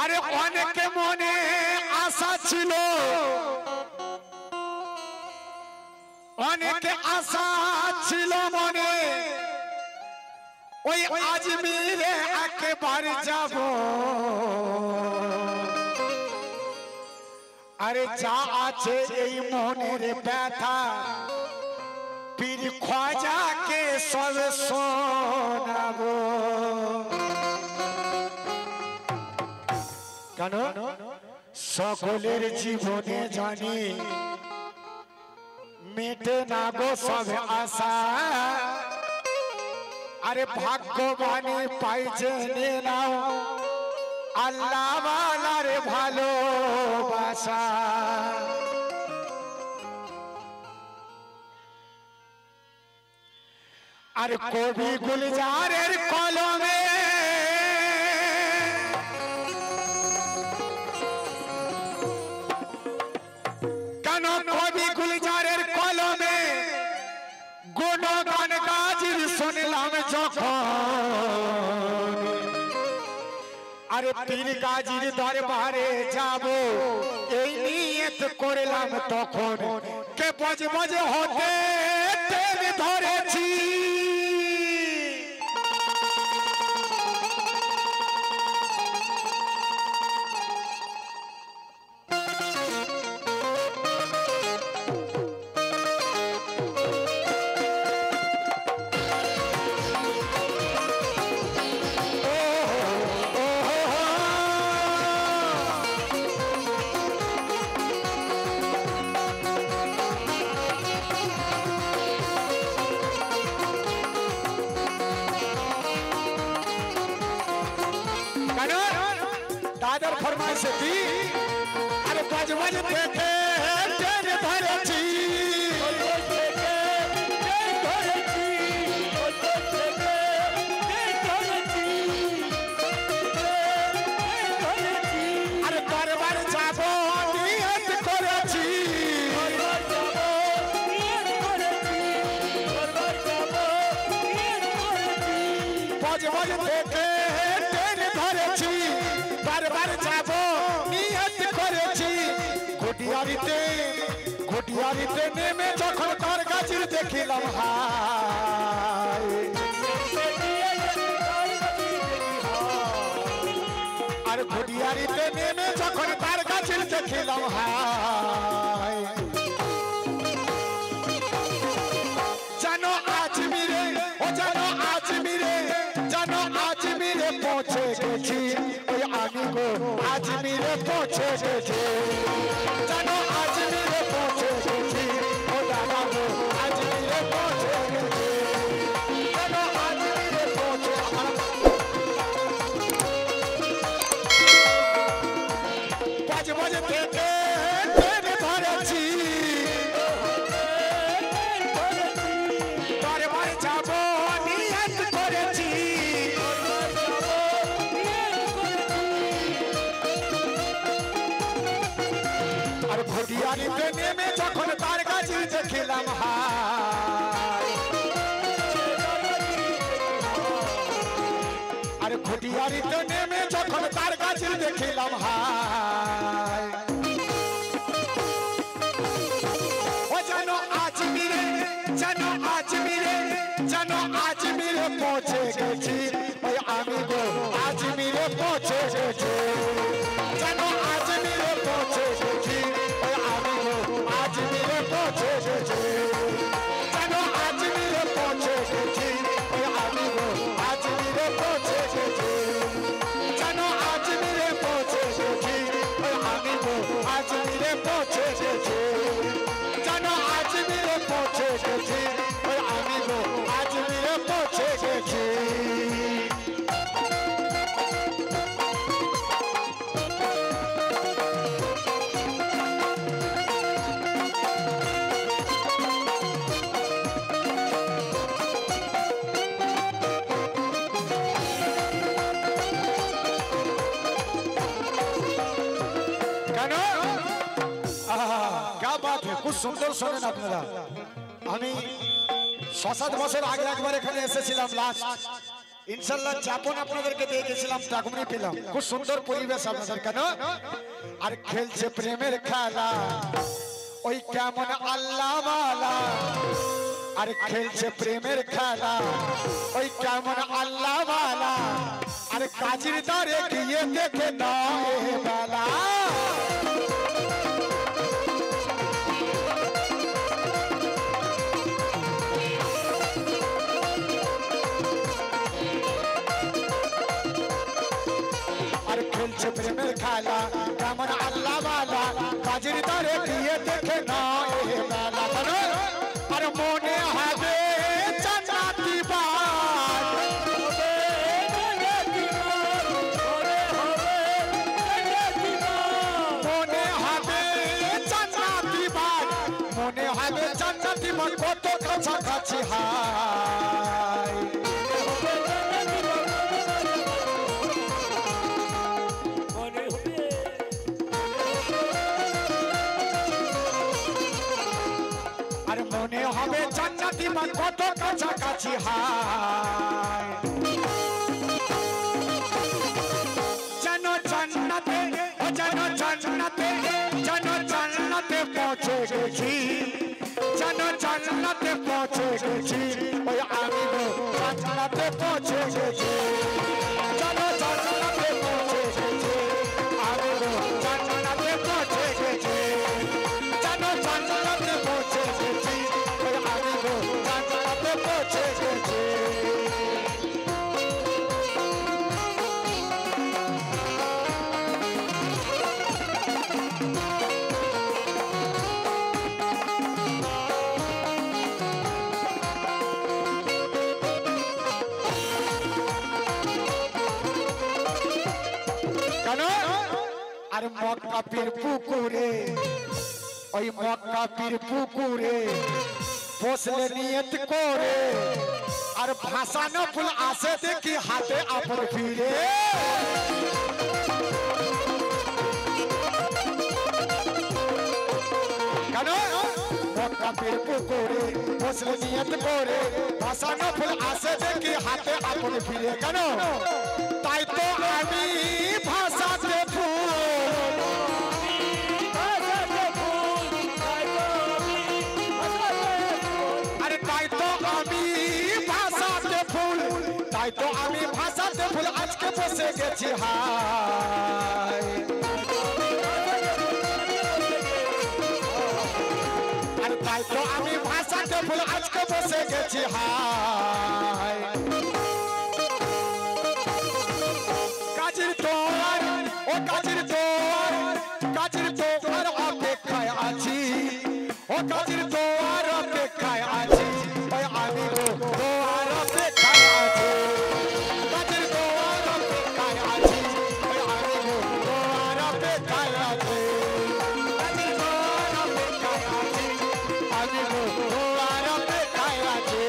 আরে অনেকে মনে আশা ছিল, অনেকে আশা ছিল মনে, ওই আজমিরে একেবারে যাব। আরে যা আছে এই মনের ব্যথা পীর খ্বাজাকে সব শোনাবো। কেন সকলের জীবনে জানি মেটে না গো সব আশা। আরে ভাগ্যবানে পাইছে নাও আল্লাহ ওয়ালার ভালোবাসা। আর কবি গুলজারের কলমে কেন কবি গুলজারের কলমে গুণগান গাজির শুনলাম যখন। আরে পীর গাজির দরবারে যাব এই নিয়ত করলাম তখন, কে বজ বজ হতে টেনে ধরেছি। दादर फरमाइश थी अरे बज बज देखे टेन धरेছি अरे दरबार যাব নিয়ত করেছি বজ বজ দেখে টেন ধরেছি দরবার যাব নিয়ত করেছি। ঘটিয়ারিতে নেমে যখন তার গাছির দেখিলাম হায়, আর ঘটিয়ারিতে নেমে যখন তার গাছির দেখিলাম হায়, জানো আজমিরে ও জানো আজমিরে জানো আজমিরে পৌঁছে গেছি। ওই আমি গো আজমিরে পৌঁছে গেছি, জানো আজমিরে পৌঁছে গেছি। ও দাদা গো আজমিরে পৌঁছে গেছি, জানো আজমিরে পৌঁছে। বজ বজ থেকে টেনে ধরেছি দরবার যাব নিয়ত করেছি। আর ঘটিয়ারিতে নেমে যখন তার গাছি দেখিলাম হায়, আর ঘটিয়ারিতে নেমে যখন তার গাছি দেখিলাম হায়, ও জানো আজমিরে জানো আজমিরে জানো আজমিরে পৌঁছে গেছি। ওই আমি গো আজমিরে পৌঁছে গেছি, জানো আজমিরে পৌঁছে গেছি। ওই আমি গো আজমিরে পৌঁছে গেছি, জানো আজমিরে পৌঁছে গেছি। ওই আমি গো আজমিরে পৌঁছে গেছি, জানো আজমিরে পৌঁছে গেছি। ওই আমি গো আজমিরে পৌঁছে গেছি, জানো আজমিরে পৌঁছে গেছি। ওই আমি গো আজমিরে পৌঁছে গেছি। কেন क्या बात है, कुछ सुंदर শোনেন আপনারা। আমি ৭-৭ বছর আগে একবার এখানে এসেছিলাম লাস্ট, ইনশাআল্লাহ যাপন আপনাদেরকে দিয়ে গেছিলাম তাকমনি পেলাম খুব সুন্দর পরিবেশ আপনাদের কেন আর খেলছে প্রেমের খেলা ওই কেমন আল্লাহ ওয়ালা আর খেলছে প্রেমের খেলা ওই কেমন আল্লাহ ওয়ালা আর কাজীর দারে গিয়ে দেখে না এ বেলা আর খেলছে প্রেমের খেলা কেমন আল্লাহ ওয়ালা কাজীর দারে গিয়ে দেখে না এ বেলা আর মনে হবে জান্নাতি বাদ মনে হবে জান্নাতি বাদ মনে হবে জান্নাতি বাদ কত কাছাকাছি হায় মনে হবে জান্নাতি মান কত কাছাকাছি হায় জানো জান্নাতে ও জানো জান্নাতে জানো জান্নাতে পৌঁছে গেছি জানো জান্নাতে পৌঁছে গেছি ওই আমি জান্নাতে পৌঁছে গেছি জানো জান্নাতে পৌঁছে গেছি আমি জান্নাতে পৌঁছে গেছি জানো জান্নাতে পৌঁছে গেছি আর মক্কা পীর পুকুরে ওই মক্কা পীর পুকুরে বসলে নিয়ত করে আর ভাসানো ফুল আসে দেখি হাতে আপন ফিরে কেন মক্কা পীর পুকুরে বসলে নিয়ত করে ভাসানো ফুল আসে দেখি হাতে আপন ফিরে কেন তাই তো আমি ভাসাতে ফুল তাই তো আমি ভাষাতে ফুল আজকে বসে গেছি হায় আর তাই তো আমি ভাষাতে ফুল আজকে বসে গেছি হায় কাজীর তোয়ার ও কাজীর তোয়ার অপেক্ষায় আছি ও কাজীর তোয়ার অপেক্ষায় আছি ওই আমি তোয়ার অপেক্ষায় আছি কাজীর তোয়ার অপেক্ষায় আছি ওই আমি তোয়ার অপেক্ষায় আছি কাজীর তোয়ার অপেক্ষায় আছি আমি তোয়ার অপেক্ষায় আছি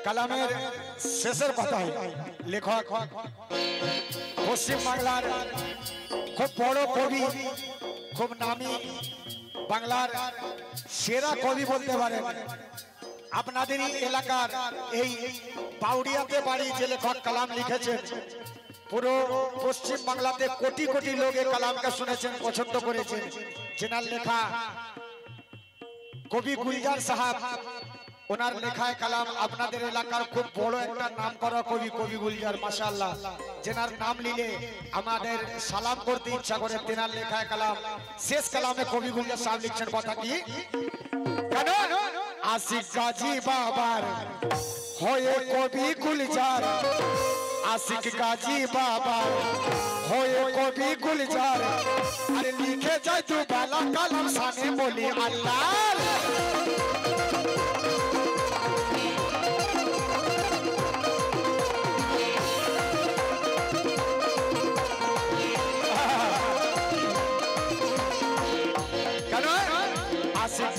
কালামের শেষের কথায় লেখক পশ্চিম বাংলার খুব বড় কবি খুব নামী বাংলার সেরা কবি বলতে পারেন আপনাদেরই এলাকার এই পাউড়িয়াতে বাড়ি যে লেখক কালাম লিখেছেন পুরো পশ্চিম বাংলাতে কোটি কোটি লোক এই কালামকে শুনেছেন পছন্দ করেছেন যেনার লেখা কবি গুলজার সাহেব ওনার লেখায় কালাম আপনাদের এলাকার খুব বড় একটা নাম করা কবি কবি গুলজার মাশাআল্লাহ যেনার নাম নিলে আমাদের সালাম করতে ইচ্ছা করে তেনার লেখায় কালাম শেষ কালামে কবি গুলজার সাহেব লিখছেন কথা কি কেন আশিক গাজী বাবার হয়ে কবি গুলজার আশিক গাজী বাবার হয়ে কবি গুলজার আরে লিখে যায় তু বেলা কালাম সানে বলি আল্লাহ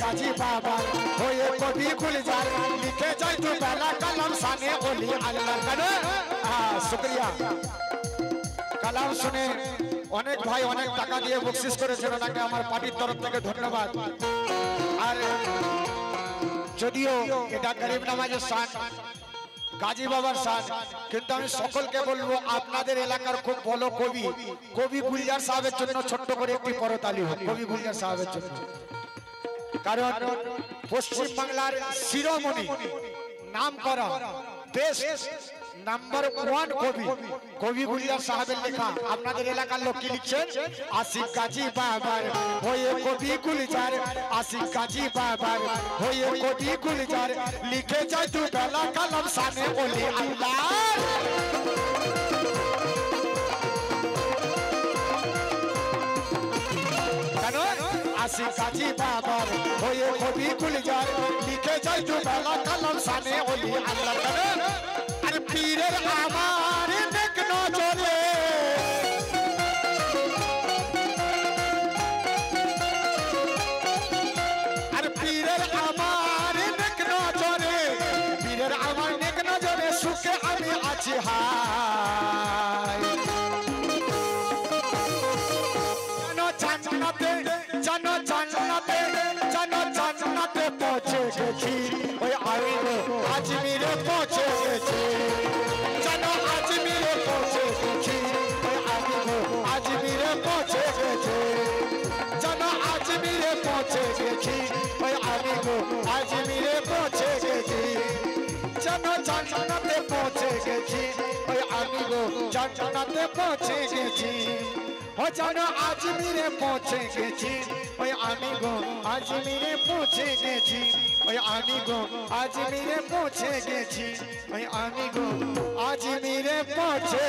गाजी बाबा होए कभी खुल जाए लिखे जाए तो बेला कलम साने ओली अल्लाह करे हाँ शुक्रिया কালাম শুনে অনেক ভাই অনেক টাকা দিয়ে বকশিশ করেছেন ওনাকে আমার পার্টির তরফ থেকে ধন্যবাদ আর যদিও এটা গরিব নামাজের শান গাজী বাবার শান কিন্তু আমি সকলকে বলবো আপনাদের এলাকার খুব বড় কবি কবি গুলজার সাহেবের জন্য ছোট্ট করে একটি করতালি হোক কবি গুলজার সাহেবের জন্য কারণ পশ্চিম বাংলার শিরোমণি নাম করা বেস্ট নাম্বার 1 কবি কবি গুলজার সাহেবের লেখা আপনাদের এলাকার লোক কি লিখছেন আশিক গাজী বাবার হয়ে কবি গুলজার আশিক গাজী বাবার হয়ে কবি গুলজার লিখে যায় দু বেলা কলম সামনে বলি আল্লাহ কেন আশিক গাজী বাবার হয়ে কবি গুলজার লিখে যায় দু বেলা কলম সামনে বলি আল্লাহ কেন আর পীরের আমার নেক নজরে আর পীরের আমার নেক নজরে পীরের আমার নেক নজরে সুখে আমি আছি হায় জানো জান্নাতে পৌঁছে গেছি ওই আমি আজমিরে পৌঁছে গেছি জানো আজমিরে পৌঁছে গেছি ওই আমি আজমিরে পৌঁছে গেছি জানো আজমিরে পৌঁছে গেছি ওই আমি আজমিরে পৌঁছে গেছি জানো জান্নাতে পৌঁছে গেছি ওই আমি জান্নাতে পৌঁছে গেছি ও জানো আজমিরে পৌঁছে গেছি ওই আমি আজমিরে পৌঁছে গেছি ওই আমি আজমিরে পৌঁছে গেছি ওই আমি আজমিরে পৌঁছে